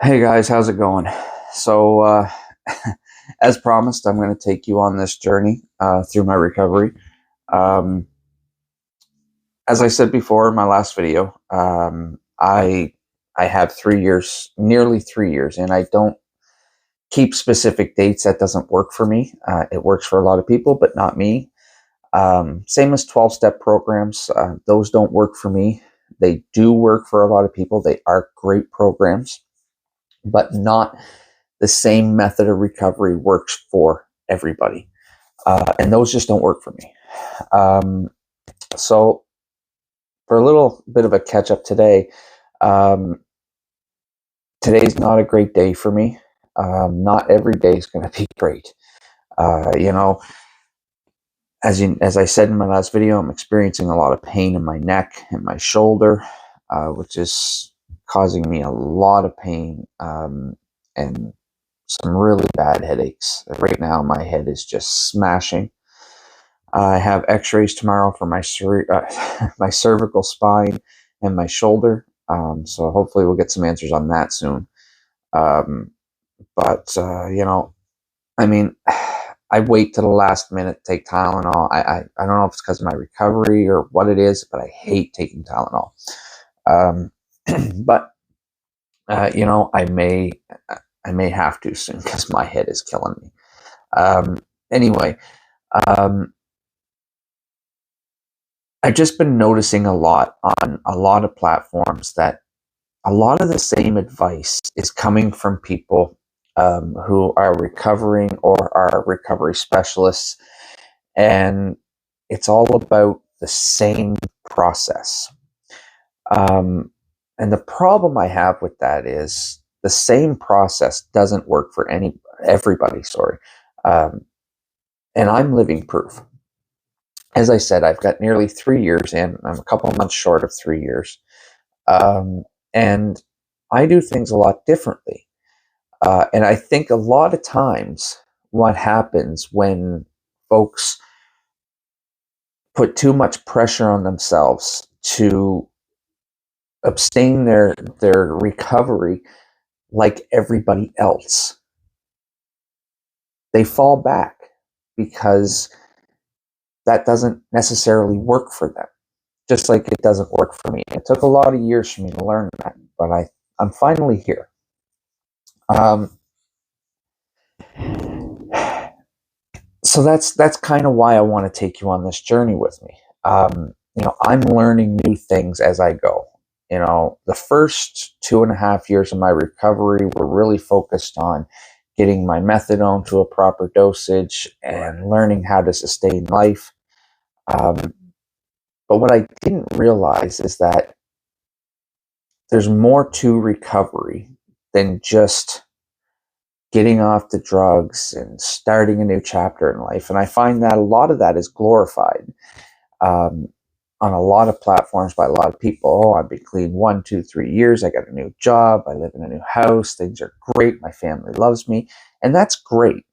Hey guys, how's it going? So, as promised, I'm going to take you on this journey through my recovery. Um, as I said before in my last video, I have 3 years, nearly 3 years, and I don't keep specific dates. That doesn't work for me. It works for a lot of people, but not me. Same as 12-step programs; those don't work for me. They do work for a lot of people. They are great programs, but not the same method of recovery works for everybody. And those just don't work for me. Um, so, for a little bit of a catch up today, um, today's not a great day for me. Not every day is going to be great. Uh, you know, as I said in my last video, I'm experiencing a lot of pain in my neck and my shoulder, which is causing me a lot of pain and some really bad headaches. Right now, my head is just smashing. I have X-rays tomorrow for my my cervical spine and my shoulder. So hopefully we'll get some answers on that soon. Um, but I mean, I wait to the last minute to take Tylenol. I don't know if it's because of my recovery or what it is, but I hate taking Tylenol. Um, but I may have to soon because my head is killing me. Anyway, um, I've just been noticing a lot on a lot of platforms that a lot of the same advice is coming from people who are recovering or are recovery specialists, and it's all about the same process. Um, and the problem I have with that is the same process doesn't work for everybody. Sorry, um, and I'm living proof. As I said, I've got nearly 3 years in. I'm a couple of months short of 3 years. Um, and I do things a lot differently. And I think a lot of times what happens when folks put too much pressure on themselves to abstain their recovery like everybody else, they fall back because that doesn't necessarily work for them. Just like it doesn't work for me. It took a lot of years for me to learn that, but I'm finally here. Um, so that's kind of why I want to take you on this journey with me. I'm learning new things as I go. The first 2.5 years of my recovery were really focused on getting my methadone to a proper dosage and learning how to sustain life. Um, but what I didn't realize is that there's more to recovery than just getting off the drugs and starting a new chapter in life. And I find that a lot of that is glorified um, on a lot of platforms by a lot of people. Oh, I've been clean 1, 2, 3 years. I got a new job. I live in a new house. Things are great. My family loves me. And that's great.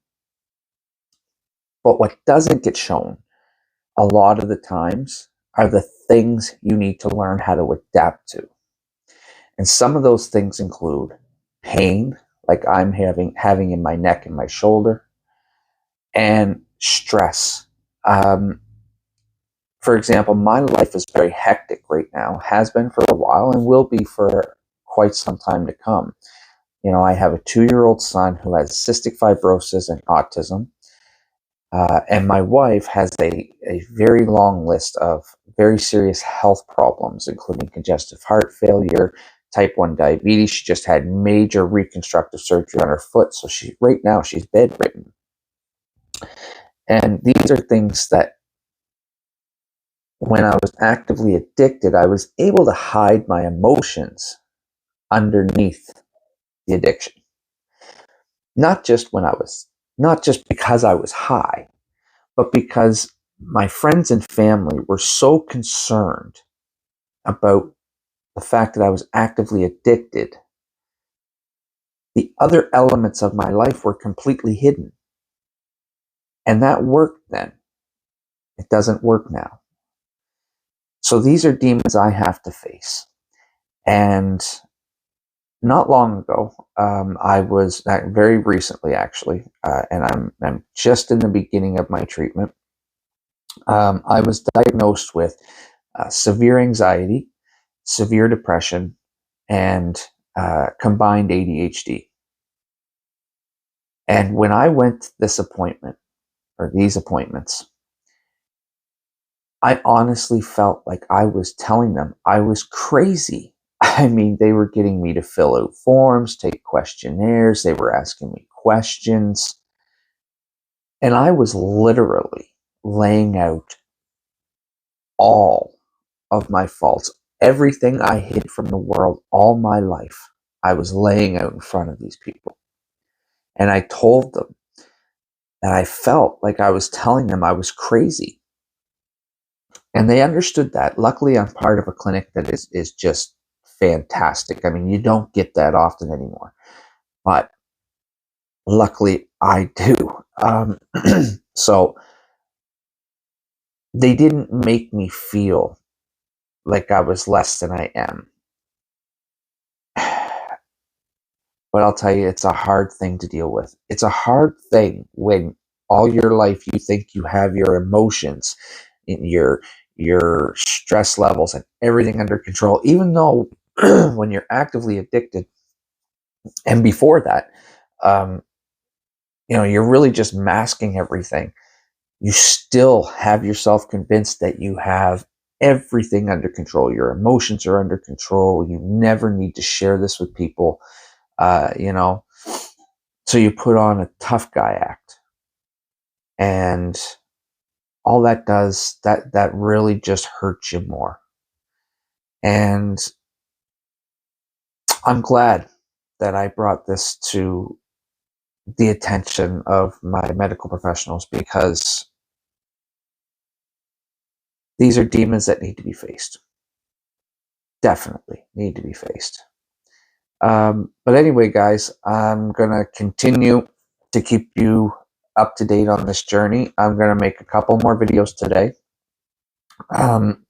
But what doesn't get shown a lot of the times are the things you need to learn how to adapt to. And some of those things include pain, like I'm having in my neck and my shoulder, and stress. Um, for example, my life is very hectic right now, has been for a while, and will be for quite some time to come. I have a 2-year-old son who has cystic fibrosis and autism, and my wife has a very long list of very serious health problems, including congestive heart failure, type 1 diabetes. She just had major reconstructive surgery on her foot, so right now she's bedridden. And these are things that when I was actively addicted, I was able to hide my emotions underneath the addiction. Not just not just because I was high, but because my friends and family were so concerned about the fact that I was actively addicted. The other elements of my life were completely hidden. And that worked then. It doesn't work now. So these are demons I have to face. And not long ago, I was very recently actually, and I'm just in the beginning of my treatment. I was diagnosed with severe anxiety, severe depression, and combined ADHD. And when I went to this appointment, or these appointments, I honestly felt like I was telling them I was crazy. I mean, they were getting me to fill out forms, take questionnaires, they were asking me questions, and I was literally laying out all of my faults, everything I hid from the world all my life. I was laying out in front of these people. And I told them that I felt like I was telling them I was crazy. And they understood that. Luckily, I'm part of a clinic that is just fantastic. I mean, you don't get that often anymore. But luckily, I do. So they didn't make me feel like I was less than I am. But I'll tell you, it's a hard thing to deal with. It's a hard thing when all your life you think you have your emotions, your stress levels, and everything under control. Even though when you're actively addicted, and before that, um, you're really just masking everything. You still have yourself convinced that you have everything under control. Your emotions are under control. You never need to share this with people. Uh, you know, So you put on a tough guy act, and all that does that really just hurts you more. And I'm glad that I brought this to the attention of my medical professionals, because these are demons that need to be faced. Definitely need to be faced. But anyway, guys, I'm gonna continue to keep you up to date on this journey. I'm gonna make a couple more videos today.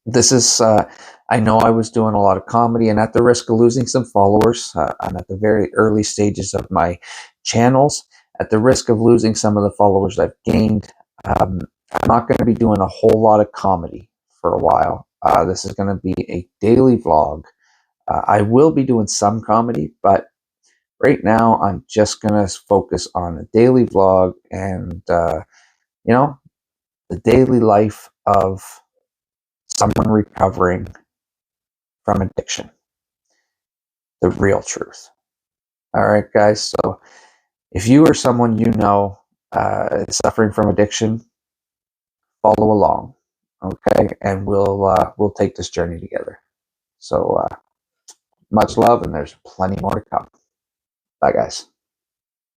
This is, I know I was doing a lot of comedy, and at the risk of losing some followers, I'm at the very early stages of my channels. At the risk of losing some of the followers I've gained, I'm not going to be doing a whole lot of comedy for a while. This is going to be a daily vlog. I will be doing some comedy, but right now I'm just going to focus on a daily vlog and, the daily life of someone recovering from addiction. The real truth. All right, guys. So if you or someone you know is suffering from addiction, follow along, okay? And we'll take this journey together. So much love, and there's plenty more to come. Bye, guys.